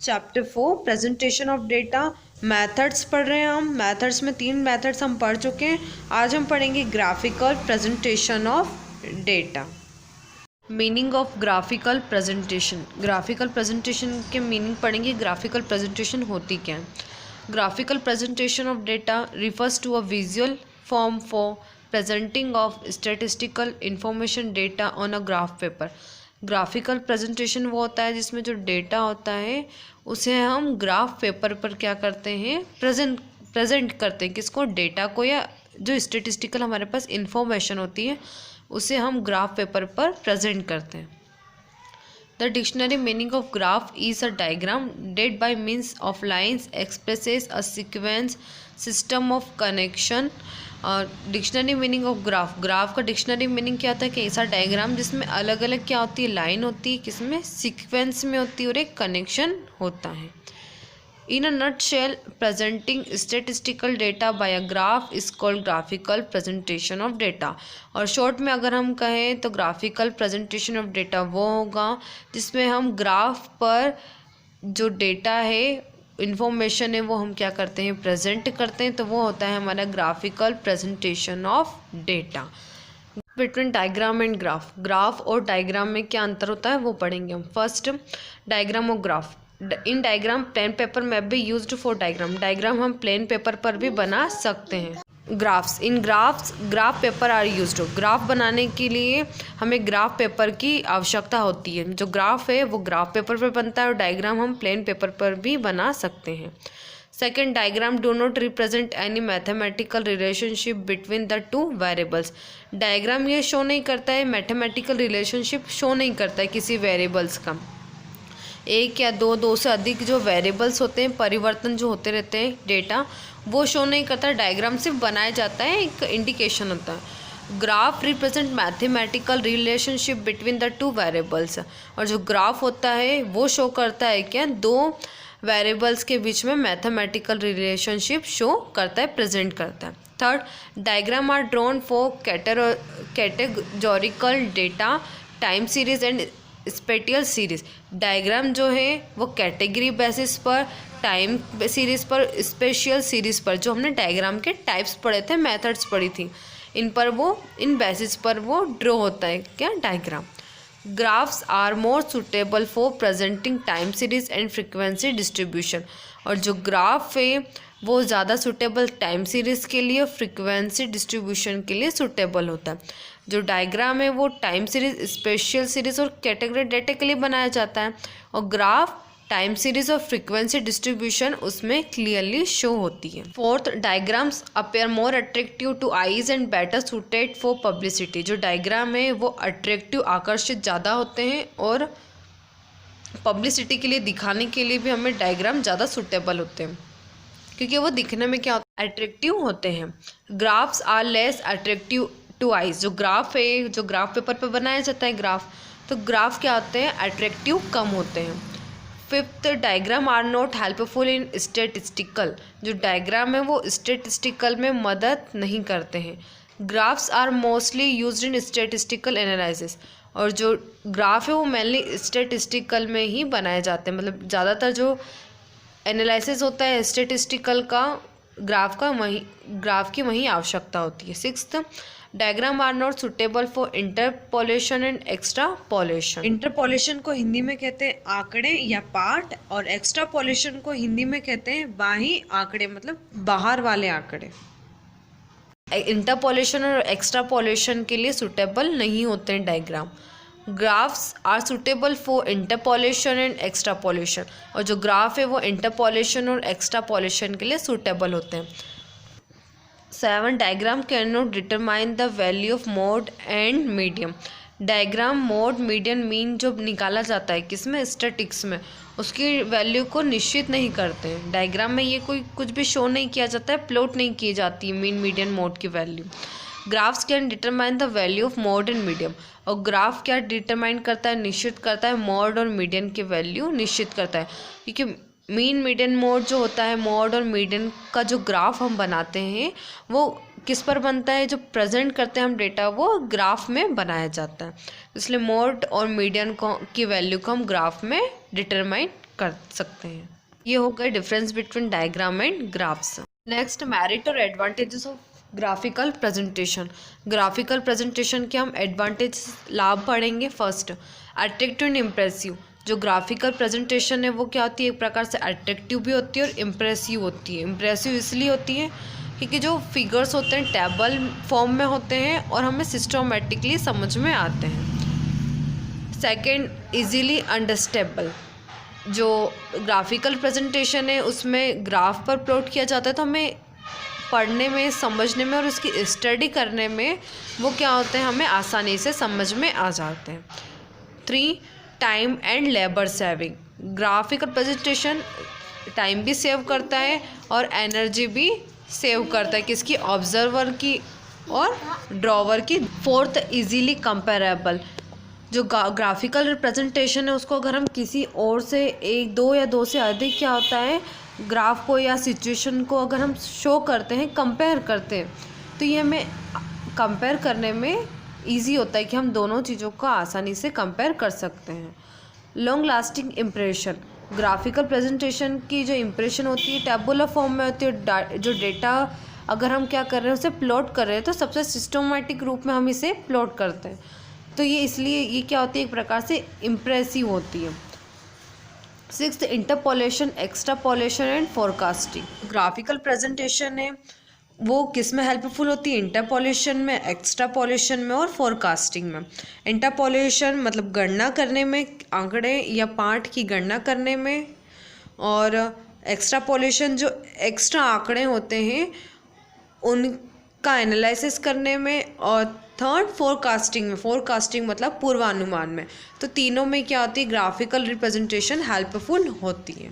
Chapter 4 presentation of data. Methods पढ़ रहे हैं हम। मेथड्स में 3 मेथड्स हम पढ़ चुके हैं। आज हम पढ़ेंगे graphical presentation of data. Meaning of graphical presentation. Graphical presentation के मीनिंग पढ़ेंगे। ग्राफिकल प्रेजेंटेशन होती क्या है? Graphical presentation of data refers to a visual form for presenting of statistical information data on a graph paper. Graphical presentation वो होता है जिसमें जो डेटा होता है उसे हम ग्राफ पेपर पर क्या करते हैं, प्रेजेंट करते हैं। किसको? डेटा को, या जो स्टैटिस्टिकल हमारे पास इंफॉर्मेशन होती है उसे हम ग्राफ पेपर पर प्रेजेंट करते हैं। The dictionary meaning of graph is a diagram that by means of lines expresses a sequence system of connection. और dictionary meaning of graph, graph का डिक्शनरी मीनिंग क्या होता है कि ऐसा डायग्राम जिसमें अलग अलग क्या होती है, लाइन होती है, किसमें? सीक्वेंस में होती है, और एक कनेक्शन होता है। In a nutshell, presenting statistical data by a graph is called graphical presentation of data। और शॉर्ट में अगर हम कहें तो ग्राफिकल प्रेजेंटेशन ऑफ डेटा वो होगा जिसमें हम ग्राफ पर जो डेटा है, इंफॉर्मेशन है, वो हम क्या करते हैं, प्रेजेंट करते हैं। तो वो होता है हमारा graphical presentation of data. Between diagram and graph, graph और डायग्राम में क्या अंतर होता है वो पढ़ेंगे हम। फर्स्ट, डायग्राम और graph. In diagram plain paper में भी यूज्ड फॉर डायग्राम। डायग्राम हम प्लेन पेपर पर भी बना सकते हैं। Graphs, in graphs graph paper are used. Graph बनाने के लिए हमें ग्राफ पेपर की आवश्यकता होती है। जो ग्राफ है वो ग्राफ पेपर पर बनता है और डायग्राम हम प्लेन पेपर पर भी बना सकते हैं। Second, diagram do not represent any mathematical relationship between the two variables. Diagram ये शो नहीं करता है, मैथमेटिकल रिलेशनशिप शो नहीं करता है किसी वेरिएबल्स का। एक या दो से अधिक जो वेरिएबल्स होते हैं, परिवर्तन जो होते रहते हैं डेटा, वो शो नहीं करता। डायग्राम सिर्फ बनाया जाता है, एक इंडिकेशन होता है। Graph represent mathematical relationship between the two variables. और जो ग्राफ होता है वो शो करता है क्या, दो वेरिएबल्स के बीच में मैथमेटिकल रिलेशनशिप शो करता है, प्रेजेंट करता है। Third, diagram are drawn for categorical data, time series and spatial series. Diagram जो है वो कैटेगरी बेसिस पर, टाइम सीरीज पर, स्पेशियल सीरीज पर, जो हमने डायग्राम के टाइप्स पढ़े थे, मेथड्स पढ़ी थी, इन पर वो, इन बेसिस पर वो ड्रॉ होता है क्या, diagram. Graphs are more suitable for presenting time series and frequency distribution. और जो ग्राफ है वो ज़्यादा सुटेबल टाइम सीरीज़ के लिए, फ्रीक्वेंसी डिस्ट्रीब्यूशन के लिए सुटेबल होता है। जो डायग्राम है वो टाइम सीरीज, स्पेशियल सीरीज और कैटेगरी डेटा के लिए बनाया जाता है, और ग्राफ टाइम सीरीज और फ्रीक्वेंसी डिस्ट्रीब्यूशन उसमें क्लियरली शो होती है। Fourth, diagrams appear more attractive two eyes and better suited for publicity. जो डायग्राम है वो अट्रैक्टिव, आकर्षित ज़्यादा होते हैं, और पब्लिसिटी के लिए, दिखाने के लिए भी हमें डायग्राम ज़्यादा सूटेबल होते हैं क्योंकि वो दिखने में क्या होता है, अट्रैक्टिव होते हैं। Graphs are less attractive to eyes. जो ग्राफ है, जो ग्राफ पेपर पर बनाया जाता है ग्राफ, तो ग्राफ क्या होते हैं, अट्रैक्टिव कम होते हैं। Fifth, diagram are not helpful in statistical. जो डायग्राम है वो स्टैटिस्टिकल में मदद नहीं करते हैं। Graphs are mostly used in statistical analysis. और जो ग्राफ है वो मेनली स्टैटिस्टिकल में ही बनाए जाते हैं, मतलब ज़्यादातर जो एनालिसिस होता है स्टैटिस्टिकल का, ग्राफ की वहीं आवश्यकता होती है। Sixth, diagram are not suitable for interpolation and extrapolation. Interpolation को हिंदी में कहते हैं आंकड़े या पार्ट, और एक्स्ट्रापोलेशन को हिंदी में कहते हैं बाही आंकड़े, मतलब बाहर वाले आंकड़े। इंटरपोलेशन और एक्स्ट्रापोलेशन के लिए सुटेबल नहीं होते हैं diagram. Graphs are suitable for interpolation and extrapolation. और जो ग्राफ है वो इंटरपोलेशन और एक्स्ट्रापोलेशन के लिए सुटेबल होते हैं। 7, diagram can not determine the value of mode and medium. Diagram mode, medium, mean जो निकाला जाता है किसमें, स्टैटिक्स में, उसकी वैल्यू को निश्चित नहीं करते हैं। डायग्राम में ये कोई कुछ भी शो नहीं किया जाता है, प्लॉट नहीं की जाती है मीन, मीडियम, मोड की value. Graphs can determine the value of mode and medium. और ग्राफ क्या डिटरमाइन करता है, निश्चित करता है, मोड और मीडियन की वैल्यू निश्चित करता है। क्योंकि मीन, मीडियन, मोड जो होता है, मोड और मीडियन का जो ग्राफ हम बनाते हैं वो किस पर बनता है, जो प्रेजेंट करते हैं हम डेटा, वो ग्राफ में बनाया जाता है। इसलिए मोड और मीडियन की वैल्यू को हम ग्राफ में डिटरमाइन कर सकते हैं। ये हो गए difference between diagram and graphs. Next, merit और advantages of graphical presentation. Graphical presentation के हम एडवांटेज लाभ पढ़ेंगे। First, attractive and impressive. जो ग्राफिकल प्रेजेंटेशन है वो क्या होती है, एक प्रकार से अट्रैक्टिव भी होती है और इम्प्रेसिव होती है। इम्प्रेसिव इसलिए होती है क्योंकि जो फिगर्स होते हैं टेबल फॉर्म में होते हैं और हमें सिस्टमेटिकली समझ में आते हैं। Second, easily understandable. जो ग्राफिकल प्रेजेंटेशन है उसमें ग्राफ पर प्लॉट किया जाता है, तो हमें पढ़ने में, समझने में और उसकी स्टडी करने में वो क्या होते हैं, हमें आसानी से समझ में आ जाते हैं। 3, time and labour saving. Graphical presentation time भी सेव करता है और एनर्जी भी सेव करता है, किसकी, ऑब्जर्वर की और ड्रॉवर की। 4th, easily comparable. जो ग्राफिकल रिप्रेजेंटेशन है उसको अगर हम किसी और से, एक, दो या दो से अधिक क्या होता है, ग्राफ को या सिचुएशन को अगर हम शो करते हैं, कंपेयर करते हैं, तो ये हमें कंपेयर करने में इजी होता है कि हम दोनों चीज़ों को आसानी से कंपेयर कर सकते हैं। Long lasting impression. Graphical presentation की जो इम्प्रेशन होती है टेबुलर फॉर्म में होती है। जो डेटा अगर हम क्या कर रहे हैं उसे प्लॉट कर रहे हैं तो सबसे सिस्टमेटिक रूप में हम इसे प्लॉट करते हैं, तो ये इसलिए ये क्या होती है, एक प्रकार से इम्प्रेसिव होती है। 6th, interpolation, extrapolation and forecasting. Graphical presentation है वो किस में हेल्पफुल होती है, इंटरपोलेशन में, एक्स्ट्रापोलेशन में और फोरकास्टिंग में। इंटरपोलेशन मतलब गणना करने में, आंकड़े या पाठ की गणना करने में, और एक्स्ट्रापोलेशन जो एक्स्ट्रा आंकड़े होते हैं उनका एनालिसिस करने में, और 3rd, फोरकास्टिंग में। फोरकास्टिंग मतलब पूर्वानुमान में। तो तीनों में क्या होती है, ग्राफिकल रिप्रेजेंटेशन हेल्पफुल होती है।